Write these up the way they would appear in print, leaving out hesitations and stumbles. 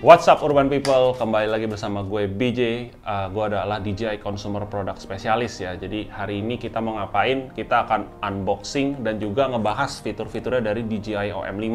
What's up Urban People, kembali lagi bersama gue BJ. Gue adalah DJI Consumer Product Specialist ya. Jadi hari ini kita mau ngapain? Kita akan unboxing dan juga ngebahas fitur-fiturnya dari DJI OM5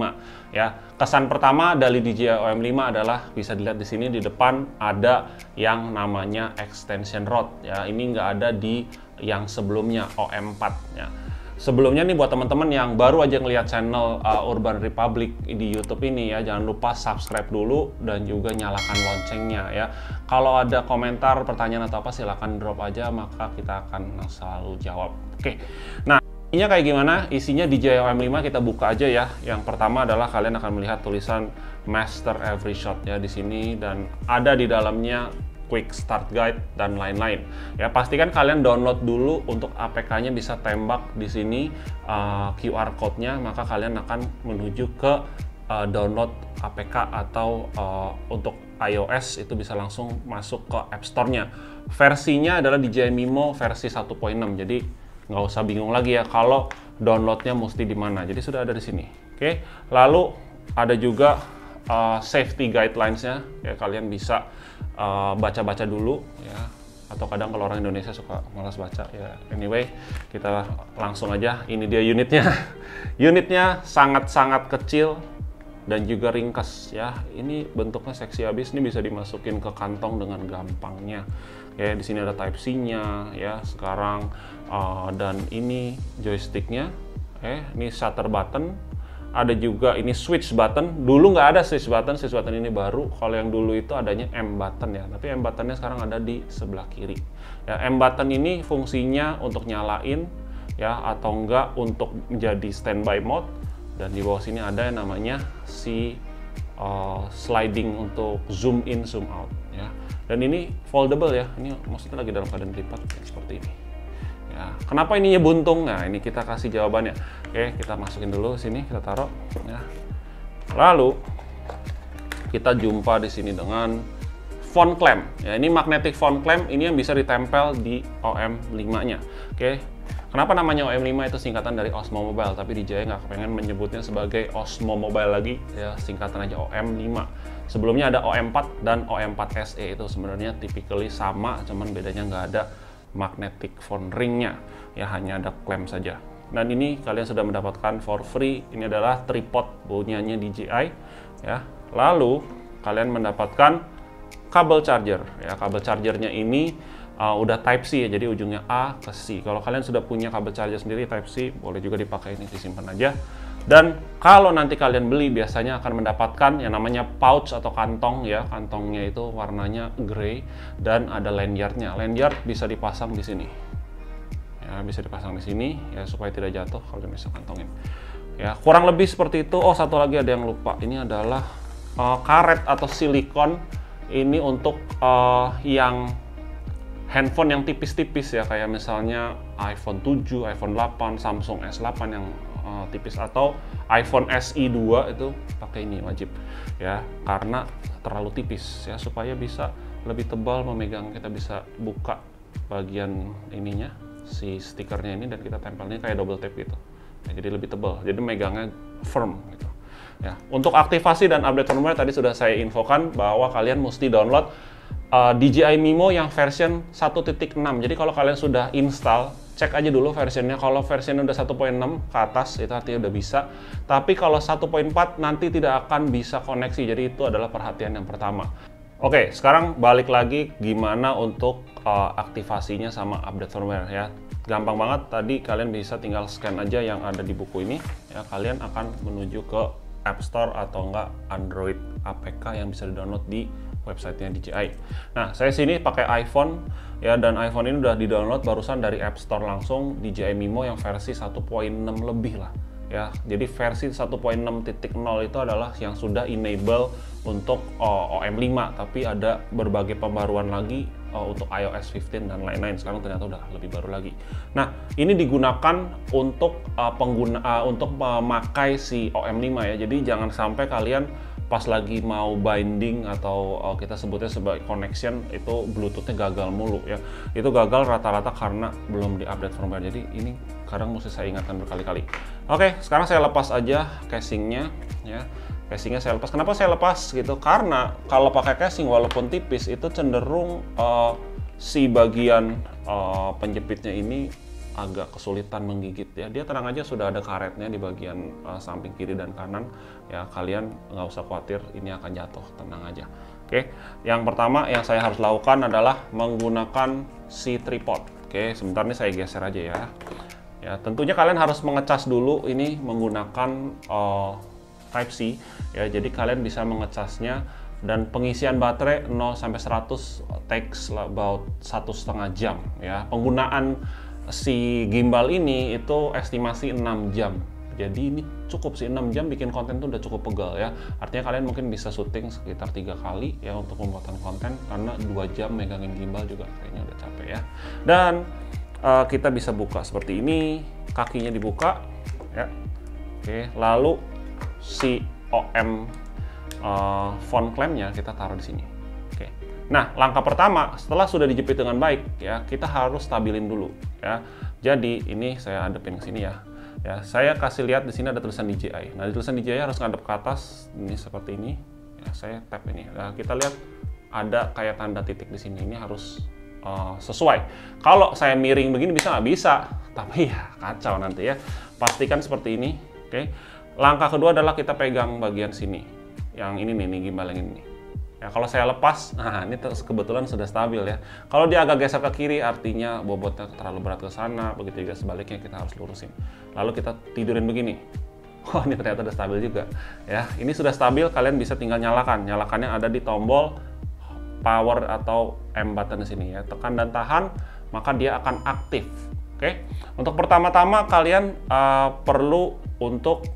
ya. Kesan pertama dari DJI OM5 adalah bisa dilihat di sini di depan ada yang namanya extension rod ya. Ini nggak ada di yang sebelumnya OM4 ya. Sebelumnya nih buat teman-teman yang baru aja ngelihat channel Urban Republic di YouTube ini ya, jangan lupa subscribe dulu dan juga nyalakan loncengnya ya. Kalau ada komentar, pertanyaan atau apa silahkan drop aja, maka kita akan selalu jawab. Oke. Nah, isinya kayak gimana? Isinya DJI OM5 kita buka aja ya. Yang pertama adalah kalian akan melihat tulisan Master Every Shot ya di sini dan ada di dalamnya quick start guide dan lain-lain ya. Pastikan kalian download dulu untuk APK-nya, bisa tembak di sini QR code-nya, maka kalian akan menuju ke download APK atau untuk iOS itu bisa langsung masuk ke App Store-nya. Versinya adalah DJI Mimo versi 1.6, jadi nggak usah bingung lagi ya kalau downloadnya mesti di mana. Jadi sudah ada di sini. Oke, lalu ada juga safety guidelines-nya ya, kalian bisa baca-baca dulu ya, atau kadang kalau orang Indonesia suka malas baca ya. Anyway, kita langsung aja. Ini dia unitnya. Unitnya sangat-sangat kecil dan juga ringkas ya. Ini bentuknya seksi habis, ini bisa dimasukin ke kantong dengan gampangnya ya. Di sini ada Type C-nya ya sekarang, dan ini joysticknya. Ini shutter button. Ada juga ini switch button. Dulu nggak ada switch button ini baru. Kalau yang dulu itu adanya M button ya, tapi M buttonnya sekarang ada di sebelah kiri. Ya, M button ini fungsinya untuk nyalain ya, atau enggak untuk menjadi standby mode. Dan di bawah sini ada yang namanya si sliding untuk zoom in zoom out ya. Dan ini foldable ya. Ini maksudnya lagi dalam keadaan lipat ya, seperti ini. Ya, kenapa ininya buntung? Nah, ini kita kasih jawabannya. Oke, kita masukin dulu sini, kita taruh. Ya. Lalu kita jumpa di sini dengan phone clamp. Ya, ini magnetic phone clamp. Ini yang bisa ditempel di OM5-nya. Oke, kenapa namanya OM5? Itu singkatan dari Osmo Mobile, tapi DJI nggak pengen menyebutnya sebagai Osmo Mobile lagi. Ya, singkatan aja OM5. Sebelumnya ada OM4 dan OM4 SE, itu sebenarnya typically sama, cuman bedanya nggak ada magnetic phone ring-nya ya, hanya ada clamp saja. Dan ini kalian sudah mendapatkan for free. Ini adalah tripod punyanya DJI ya. Lalu kalian mendapatkan kabel charger ya. Kabel chargernya ini udah Type C ya, jadi ujungnya A ke C. Kalau kalian sudah punya kabel charger sendiri Type C, boleh juga dipakai, ini disimpan aja. Dan kalau nanti kalian beli, biasanya akan mendapatkan yang namanya pouch atau kantong ya. Kantongnya itu warnanya grey dan ada lanyardnya. Lanyard bisa dipasang di sini. Ya, bisa dipasang di sini ya supaya tidak jatuh kalau bisa kantongin. Ya, kurang lebih seperti itu. Oh, satu lagi ada yang lupa. Ini adalah karet atau silikon. Ini untuk yang handphone yang tipis-tipis ya, kayak misalnya iPhone 7, iPhone 8, Samsung S8 yang tipis, atau iPhone SE 2 itu pakai ini wajib ya, karena terlalu tipis ya, supaya bisa lebih tebal memegang. Kita bisa buka bagian ininya, si stikernya ini, dan kita tempelnya kayak double tape gitu ya, jadi lebih tebal, jadi megangnya firm gitu ya. Untuk aktivasi dan update firmware tadi sudah saya infokan bahwa kalian mesti download DJI Mimo yang version 1.6. Jadi kalau kalian sudah install, cek aja dulu versionnya. Kalau versionnya udah 1.6 ke atas, itu artinya udah bisa. Tapi kalau 1.4 nanti tidak akan bisa koneksi. Jadi itu adalah perhatian yang pertama. Oke, sekarang balik lagi gimana untuk aktivasinya sama update firmware ya. Gampang banget, tadi kalian bisa tinggal scan aja yang ada di buku ini ya. Kalian akan menuju ke App Store atau enggak Android APK yang bisa di-download di websitenya DJI. Nah, saya sini pakai iPhone ya, dan iPhone ini udah di-download barusan dari App Store langsung, DJI Mimo yang versi 1.6 lebih lah ya. Jadi versi 1.6.0 itu adalah yang sudah enable untuk OM5, tapi ada berbagai pembaruan lagi untuk iOS 15 dan lain-lain. Sekarang ternyata udah lebih baru lagi. Nah, ini digunakan untuk untuk memakai si OM5 ya. Jadi jangan sampai kalian pas lagi mau binding atau kita sebutnya sebagai connection itu Bluetooth-nya gagal mulu ya. Itu gagal rata-rata karena belum diupdate firmware. Jadi ini kadang mesti saya ingatkan berkali-kali. Oke, sekarang saya lepas aja casingnya ya. Casingnya saya lepas. Kenapa saya lepas gitu? Karena kalau pakai casing walaupun tipis itu cenderung si bagian penjepitnya ini agak kesulitan menggigit ya. Dia tenang aja, sudah ada karetnya di bagian samping kiri dan kanan ya. Kalian nggak usah khawatir ini akan jatuh, tenang aja. Oke, yang pertama yang saya harus lakukan adalah menggunakan si tripod. Oke, sebentar nih saya geser aja ya. Ya, tentunya kalian harus mengecas dulu ini menggunakan Type-C ya. Jadi kalian bisa mengecasnya, dan pengisian baterai 0 sampai 100 takes about 1,5 jam ya. Penggunaan si gimbal ini itu estimasi 6 jam. Jadi ini cukup sih, 6 jam bikin konten tuh udah cukup pegal ya. Artinya kalian mungkin bisa syuting sekitar 3 kali ya untuk pembuatan konten, karena 2 jam megangin gimbal juga kayaknya udah capek ya. Dan kita bisa buka seperti ini, kakinya dibuka ya. Oke, lalu si OM phone clampnya kita taruh di sini. Oke. Nah, langkah pertama setelah sudah dijepit dengan baik ya, kita harus stabilin dulu ya. Jadi ini saya hadapin ke sini ya. Ya, saya kasih lihat di sini ada tulisan DJI. Nah, di tulisan DJI harus ngadep ke atas, ini seperti ini. Ya, saya tap ini. Nah, kita lihat ada kayak tanda titik di sini. Ini harus sesuai. Kalau saya miring begini bisa nggak? Bisa, tapi ya kacau nanti ya. Pastikan seperti ini. Oke. Langkah kedua adalah kita pegang bagian sini. Yang ini nih gimbal yang ini. Ya, kalau saya lepas, nah ini kebetulan sudah stabil ya. Kalau dia agak geser ke kiri, artinya bobotnya terlalu berat ke sana. Begitu juga sebaliknya, kita harus lurusin. Lalu kita tidurin begini. Wah, ini ternyata udah stabil juga. Ya, ini sudah stabil, kalian bisa tinggal nyalakan. Nyalakannya ada di tombol power atau M button di sini ya. Tekan dan tahan, maka dia akan aktif. Oke. Untuk pertama-tama kalian perlu untuk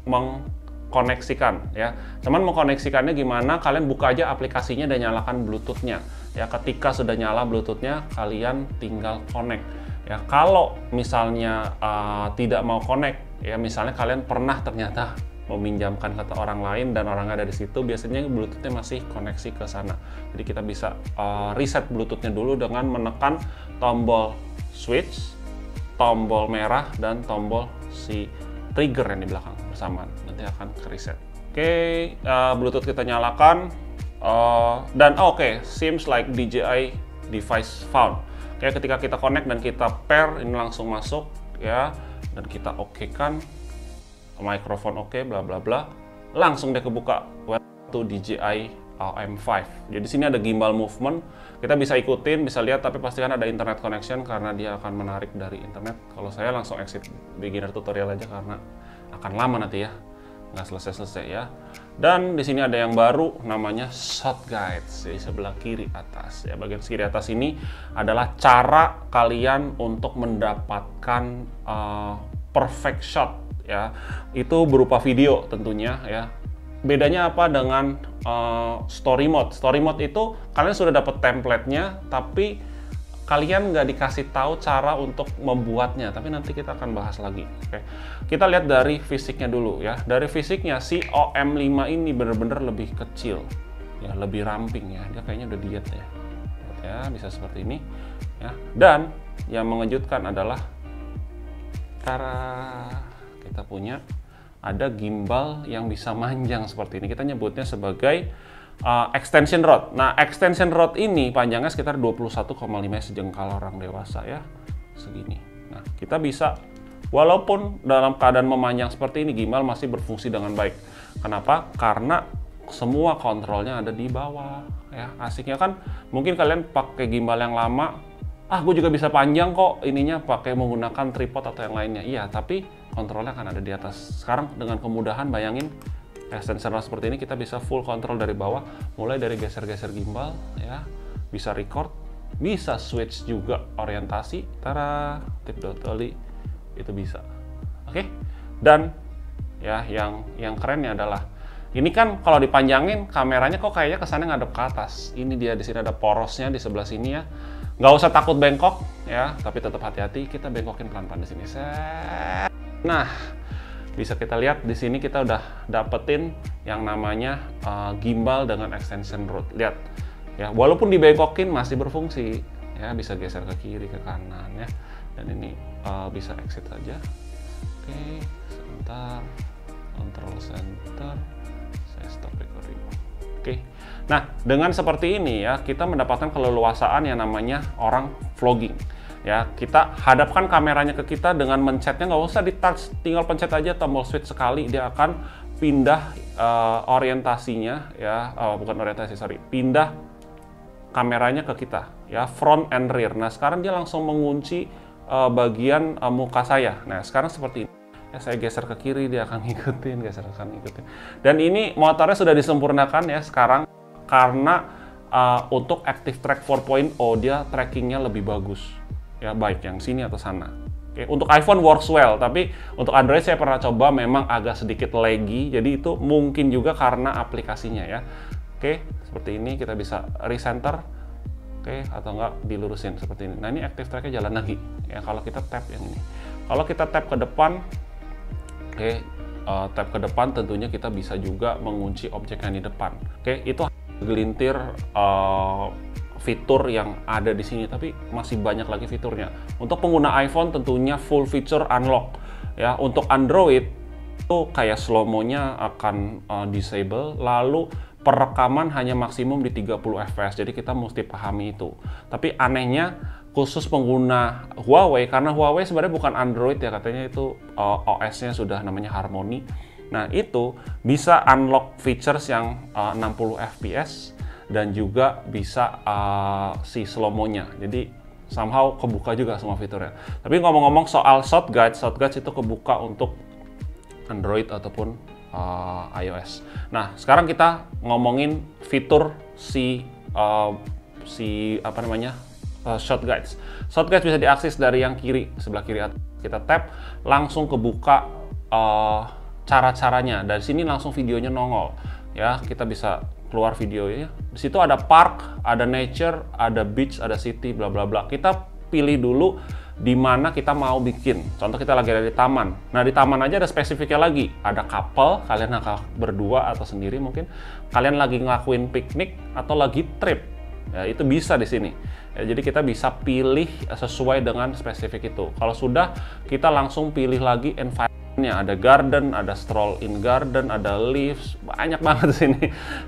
koneksikan ya. Cuman mengkoneksikannya gimana? Kalian buka aja aplikasinya dan nyalakan Bluetooth-nya. Ya, ketika sudah nyala Bluetooth-nya, kalian tinggal connect. Ya, kalau misalnya tidak mau connect, ya misalnya kalian pernah ternyata meminjamkan ke orang lain dan orangnya ada di situ, biasanya Bluetooth-nya masih koneksi ke sana. Jadi kita bisa reset Bluetooth-nya dulu dengan menekan tombol switch, tombol merah, dan tombol si trigger yang di belakang bersamaan. Nanti akan ke reset. Oke, Bluetooth kita nyalakan dan oke, seems like DJI device found. Oke, ketika kita connect dan kita pair, ini langsung masuk ya, dan kita oke-kan mikrofon oke, bla bla bla, langsung deh kebuka web to DJI M5. Jadi sini ada gimbal movement, kita bisa ikutin, bisa lihat, tapi pastikan ada internet connection karena dia akan menarik dari internet. Kalau saya langsung exit beginner tutorial aja karena akan lama nanti ya, nggak selesai-selesai ya. Dan di sini ada yang baru namanya shot guides di sebelah kiri atas ya. Bagian kiri atas ini adalah cara kalian untuk mendapatkan perfect shot ya. Itu berupa video tentunya ya. Bedanya apa dengan story mode? Story mode itu kalian sudah dapat template-nya, tapi kalian nggak dikasih tahu cara untuk membuatnya, tapi nanti kita akan bahas lagi. Oke. Kita lihat dari fisiknya dulu ya. Dari fisiknya si OM5 ini benar-benar lebih kecil, ya, lebih ramping ya. Dia kayaknya udah diet ya. Ya, bisa seperti ini ya. Dan yang mengejutkan adalah kita punya ada gimbal yang bisa manjang seperti ini. Kita nyebutnya sebagai extension rod. Nah, extension rod ini panjangnya sekitar 21,5 sejengkal orang dewasa ya, segini. Nah, kita bisa, walaupun dalam keadaan memanjang seperti ini, gimbal masih berfungsi dengan baik. Kenapa? Karena semua kontrolnya ada di bawah ya. Asiknya kan, mungkin kalian pakai gimbal yang lama, gue juga bisa panjang kok ininya pakai menggunakan tripod atau yang lainnya. Iya, tapi kontrolnya kan ada di atas. Sekarang dengan kemudahan, bayangin extension rod seperti ini, kita bisa full control dari bawah, mulai dari geser-geser gimbal ya, bisa record, bisa switch juga orientasi, tara, tip totally itu bisa. Oke. Dan ya yang kerennya adalah ini kan kalau dipanjangin kameranya kok kayaknya kesannya ngadep ke atas. Ini dia, di sini ada porosnya di sebelah sini ya. Nggak usah takut bengkok ya, tapi tetap hati-hati. Kita bengkokin pelan-pelan di sini. Nah, bisa kita lihat di sini kita udah dapetin yang namanya gimbal dengan extension rod. Lihat ya, walaupun dibengkokin masih berfungsi ya, bisa geser ke kiri ke kanan ya. Dan ini bisa exit saja. Oke, sebentar. Control center. Saya stop Oke. Nah, dengan seperti ini ya, kita mendapatkan keleluasaan yang namanya orang vlogging. Ya, kita hadapkan kameranya ke kita dengan mencetnya, nggak usah di touch, tinggal pencet aja tombol switch sekali, dia akan pindah orientasinya ya, bukan orientasi, sorry, pindah kameranya ke kita ya, front and rear. Nah, sekarang dia langsung mengunci bagian muka saya. Nah, sekarang seperti ini. Ya, saya geser ke kiri, dia akan ngikutin, geser ke kanan ngikutin. Dan ini motornya sudah disempurnakan ya sekarang karena untuk Active Track 4.0 dia trackingnya lebih bagus. Ya, baik yang sini atau sana. Oke, untuk iPhone works well, tapi untuk Android saya pernah coba memang agak sedikit laggy, jadi itu mungkin juga karena aplikasinya ya. Oke, seperti ini kita bisa recenter, oke, atau enggak dilurusin seperti ini. Nah, ini Active Track-nya jalan lagi. Ya, kalau kita tap yang ini. Kalau kita tap ke depan, oke, tap ke depan tentunya kita bisa juga mengunci objek yang di depan. Oke, itu gelintir fitur yang ada di sini, tapi masih banyak lagi fiturnya. Untuk pengguna iPhone tentunya full feature unlock. Ya, untuk Android itu kayak slow-mo-nya akan disable, lalu perekaman hanya maksimum di 30 fps. Jadi kita mesti pahami itu. Tapi anehnya khusus pengguna Huawei, karena Huawei sebenarnya bukan Android ya, katanya itu OS-nya sudah namanya Harmony. Nah, itu bisa unlock features yang 60 fps dan juga bisa si slow-mo-nya. Jadi somehow kebuka juga semua fiturnya. Tapi ngomong-ngomong soal shot guides itu kebuka untuk Android ataupun iOS. Nah, sekarang kita ngomongin fitur apa namanya? Shot guides. Shot guides bisa diakses dari yang kiri, sebelah kiri atas. Kita tap, langsung kebuka cara-caranya. Dari sini langsung videonya nongol. Ya, kita bisa keluar videonya. Di situ ada park, ada nature, ada beach, ada city, bla bla bla. Kita pilih dulu di mana kita mau bikin. Contoh kita lagi ada di taman. Nah, di taman aja ada spesifiknya lagi. Ada couple, kalian akan berdua atau sendiri mungkin. Kalian lagi ngelakuin piknik atau lagi trip. Ya, itu bisa di sini. Ya, jadi kita bisa pilih sesuai dengan spesifik itu. Kalau sudah, kita langsung pilih lagi environment. Ada garden, ada stroll in garden, ada leaves, banyak banget di sini.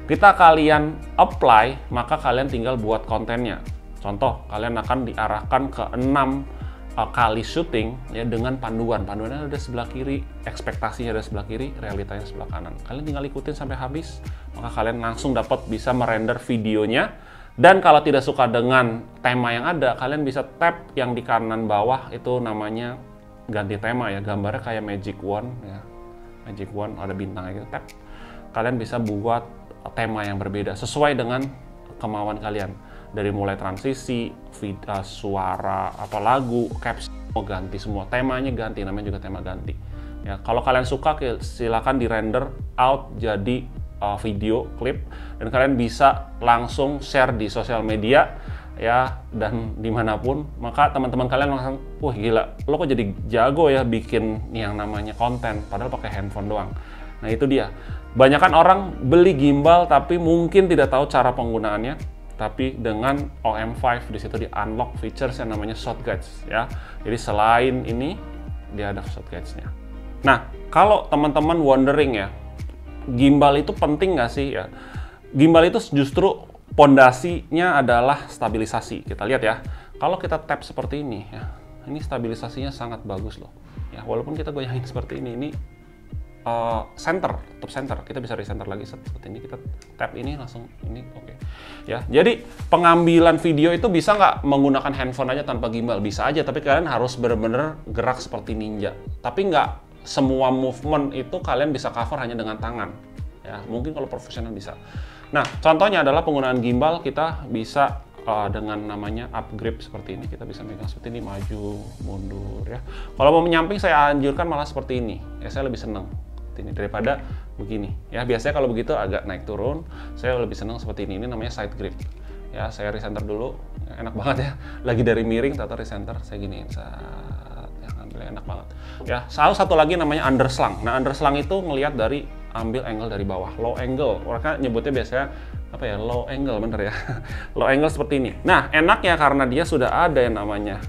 Kita kalian apply, maka kalian tinggal buat kontennya. Contoh, kalian akan diarahkan ke 6 kali syuting ya dengan panduan. Panduannya ada sebelah kiri, ekspektasinya ada sebelah kiri, realitanya sebelah kanan. Kalian tinggal ikutin sampai habis, maka kalian langsung dapat bisa merender videonya. Dan kalau tidak suka dengan tema yang ada, kalian bisa tap yang di kanan bawah, itu namanya ganti tema ya, gambarnya kayak magic wand ya, magic wand ada bintangnya gitu, tap, kalian bisa buat tema yang berbeda sesuai dengan kemauan kalian, dari mulai transisi, suara, apa lagu, caption, mau ganti semua, temanya ganti, namanya juga tema ganti ya. Kalau kalian suka silakan di render out jadi video klip, dan kalian bisa langsung share di sosial media ya, dan dimanapun, maka teman-teman kalian langsung, wah gila, lo kok jadi jago ya bikin yang namanya konten, padahal pakai handphone doang. Nah, itu dia. Banyakan orang beli gimbal tapi mungkin tidak tahu cara penggunaannya, tapi dengan OM5 di situ di unlock features yang namanya shot guides ya. Jadi selain ini, dia ada shot guides-nya. Nah, kalau teman-teman wondering ya, gimbal itu penting nggak sih ya? Gimbal itu justru pondasinya adalah stabilisasi. Kita lihat ya, kalau kita tap seperti ini ya, ini stabilisasinya sangat bagus loh ya, walaupun kita goyangin seperti ini center, tetap center. Kita bisa recenter lagi seperti ini, kita tap ini langsung ini, oke. Ya, jadi pengambilan video itu bisa nggak menggunakan handphone aja tanpa gimbal? Bisa aja, tapi kalian harus benar-benar gerak seperti ninja. Tapi nggak semua movement itu kalian bisa cover hanya dengan tangan ya, mungkin kalau profesional bisa. Nah, contohnya adalah penggunaan gimbal, kita bisa dengan namanya up grip seperti ini. Kita bisa megang seperti ini, maju, mundur ya. Kalau mau menyamping, saya anjurkan malah seperti ini. Ya, saya lebih senang ini daripada begini. Ya, biasanya kalau begitu agak naik turun. Saya lebih senang seperti ini. Ini namanya side grip. Ya, saya recenter dulu. Ya, enak banget ya. Lagi dari miring, tata recenter, saya giniin. Ya, ngambilnya enak banget. Ya, satu lagi namanya underslang. Nah, underslang itu ngelihat dari ambil angle dari bawah, low angle. Mereka nyebutnya biasanya apa ya, low angle, bener ya. Low angle seperti ini. Nah, enaknya karena dia sudah ada yang namanya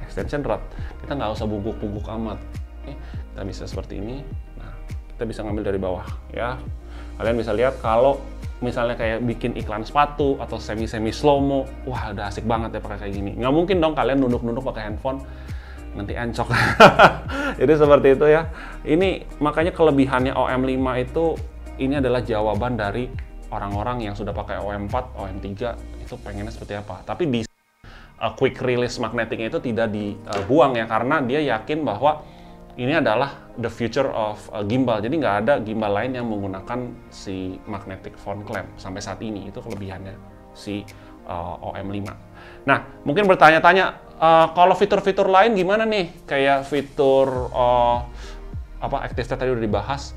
extension rod, kita nggak usah buguk-buguk amat. Kita bisa seperti ini. Nah, kita bisa ngambil dari bawah ya. Kalian bisa lihat kalau misalnya kayak bikin iklan sepatu atau semi slow-mo, wah udah asik banget ya pakai kayak gini. Nggak mungkin dong kalian nunduk-nunduk pakai handphone, nanti encok. Jadi seperti itu ya. Ini makanya kelebihannya OM5 itu, ini adalah jawaban dari orang-orang yang sudah pakai OM4, OM3 itu pengennya seperti apa. Tapi di quick release magnetic itu tidak dibuang ya, karena dia yakin bahwa ini adalah the future of gimbal. Jadi nggak ada gimbal lain yang menggunakan si magnetic phone clamp sampai saat ini. Itu kelebihannya si OM5. Nah, mungkin bertanya-tanya, kalau fitur-fitur lain gimana nih? Kayak fitur ActiveState tadi udah dibahas.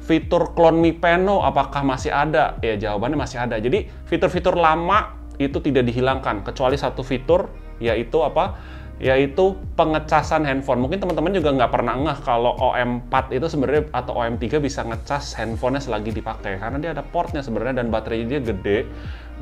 Fitur Clone Me Peno apakah masih ada? Ya, jawabannya masih ada. Jadi fitur-fitur lama itu tidak dihilangkan, kecuali satu fitur, yaitu apa? Yaitu pengecasan handphone. Mungkin teman-teman juga nggak pernah ngeh kalau OM4 itu sebenarnya atau OM3 bisa ngecas handphonenya selagi dipakai, karena dia ada portnya sebenarnya dan baterainya dia gede.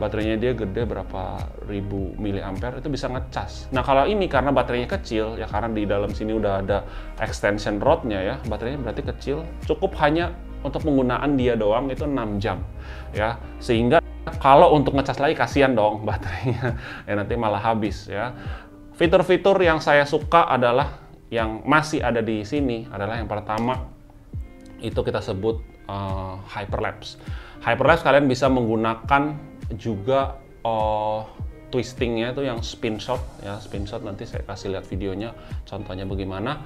Baterainya dia gede berapa ribu miliampere, itu bisa ngecas. Nah kalau ini karena baterainya kecil, ya karena di dalam sini udah ada extension rodnya ya, baterainya berarti kecil, cukup hanya untuk penggunaan dia doang itu 6 jam ya, sehingga kalau untuk ngecas lagi kasihan dong baterainya, ya nanti malah habis ya. Fitur-fitur yang saya suka adalah yang masih ada di sini adalah yang pertama itu kita sebut hyperlapse. Hyperlapse kalian bisa menggunakan juga twistingnya itu yang spin shot ya, spin shot nanti saya kasih lihat videonya, contohnya bagaimana.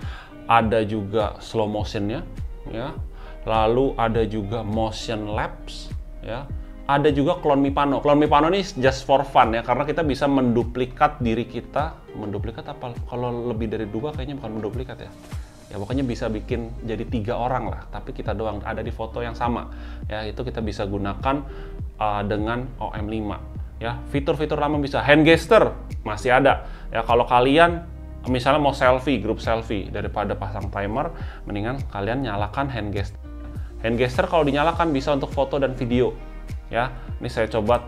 Ada juga slow motionnya ya, lalu ada juga motion lapse ya. Ada juga Clone Me Pano. Clone Me Pano ini just for fun ya, karena kita bisa menduplikat diri kita. Menduplikat apa? Kalau lebih dari 2 kayaknya bukan menduplikat ya. Ya pokoknya bisa bikin jadi 3 orang lah, tapi kita doang ada di foto yang sama. Ya itu kita bisa gunakan dengan OM5. Ya fitur-fitur lama bisa. Hand gesture masih ada. Ya kalau kalian misalnya mau selfie, grup selfie, daripada pasang timer, mendingan kalian nyalakan hand gesture. Hand gesture kalau dinyalakan bisa untuk foto dan video. Ya, ini saya coba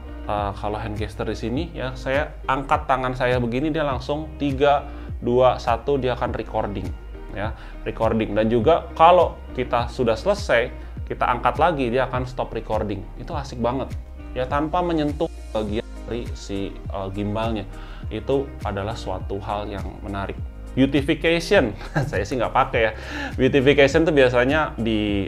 kalau hand gesture di sini ya, saya angkat tangan saya begini, dia langsung 3, 2, 1 dia akan recording ya, recording. Dan juga kalau kita sudah selesai, kita angkat lagi, dia akan stop recording. Itu asik banget ya, tanpa menyentuh bagian dari si gimbalnya. Itu adalah suatu hal yang menarik. Beautification, saya sih nggak pakai ya. Beautification itu biasanya di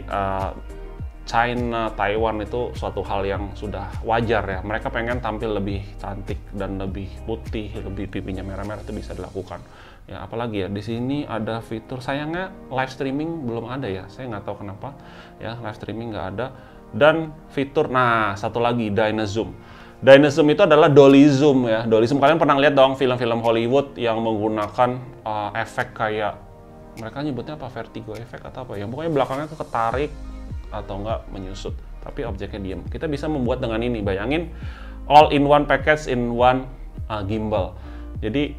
China, Taiwan itu suatu hal yang sudah wajar ya. Mereka pengen tampil lebih cantik dan lebih putih, lebih pipinya merah-merah, itu bisa dilakukan. Ya apalagi ya, di sini ada fitur, sayangnya live streaming belum ada ya. Saya nggak tahu kenapa ya, live streaming nggak ada. Dan fitur, nah satu lagi, Dynazoom. Dynazoom itu adalah dolly zoom ya. Dolly zoom kalian pernah lihat dong film-film Hollywood yang menggunakan efek kayak, mereka nyebutnya apa, vertigo efek atau apa ya. Pokoknya belakangnya tuh ketarik atau enggak menyusut, tapi objeknya diem. Kita bisa membuat dengan ini, bayangin all in one package in one gimbal. Jadi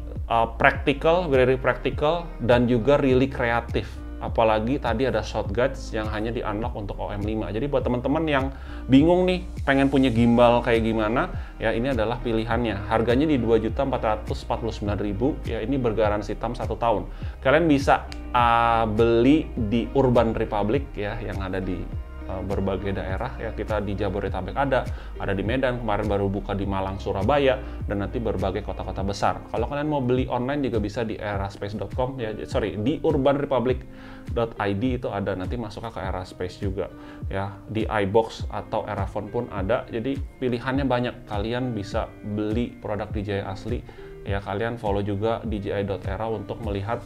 practical, very practical, dan juga really kreatif. Apalagi tadi ada shot guides yang hanya di unlock untuk OM5. Jadi buat teman-teman yang bingung nih pengen punya gimbal kayak gimana ya, ini adalah pilihannya. Harganya di 2.449.000 ya, ini bergaransi tam 1 tahun. Kalian bisa beli di Urban Republic ya, yang ada di berbagai daerah ya. Kita di Jabodetabek ada di Medan, kemarin baru buka di Malang, Surabaya, dan nanti berbagai kota-kota besar. Kalau kalian mau beli online juga bisa di eraspace.com ya, sorry, di urbanrepublic.id itu ada, nanti masuknya ke Eraspace juga ya. Di iBox atau Erafone pun ada, jadi pilihannya banyak. Kalian bisa beli produk DJI asli ya. Kalian follow juga dji.era untuk melihat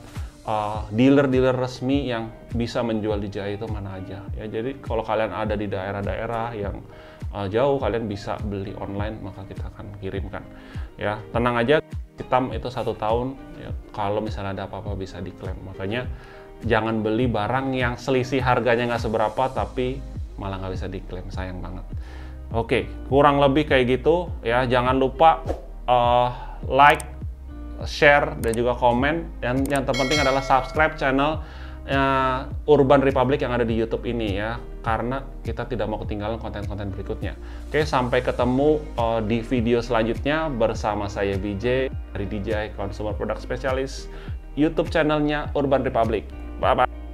dealer-dealer resmi yang bisa menjual DJI itu mana aja ya. Jadi kalau kalian ada di daerah-daerah yang jauh, kalian bisa beli online, maka kita akan kirimkan ya. Tenang aja, hitam itu 1 tahun ya, kalau misalnya ada apa-apa bisa diklaim. Makanya jangan beli barang yang selisih harganya nggak seberapa tapi malah nggak bisa diklaim, sayang banget. Oke, kurang lebih kayak gitu ya. Jangan lupa like, share, dan juga komen. Dan yang terpenting adalah subscribe channel Urban Republic yang ada di YouTube ini ya, karena kita tidak mau ketinggalan konten-konten berikutnya. Oke, sampai ketemu di video selanjutnya bersama saya BJ dari DJI Consumer Product Specialist, YouTube channelnya Urban Republic. Bye-bye.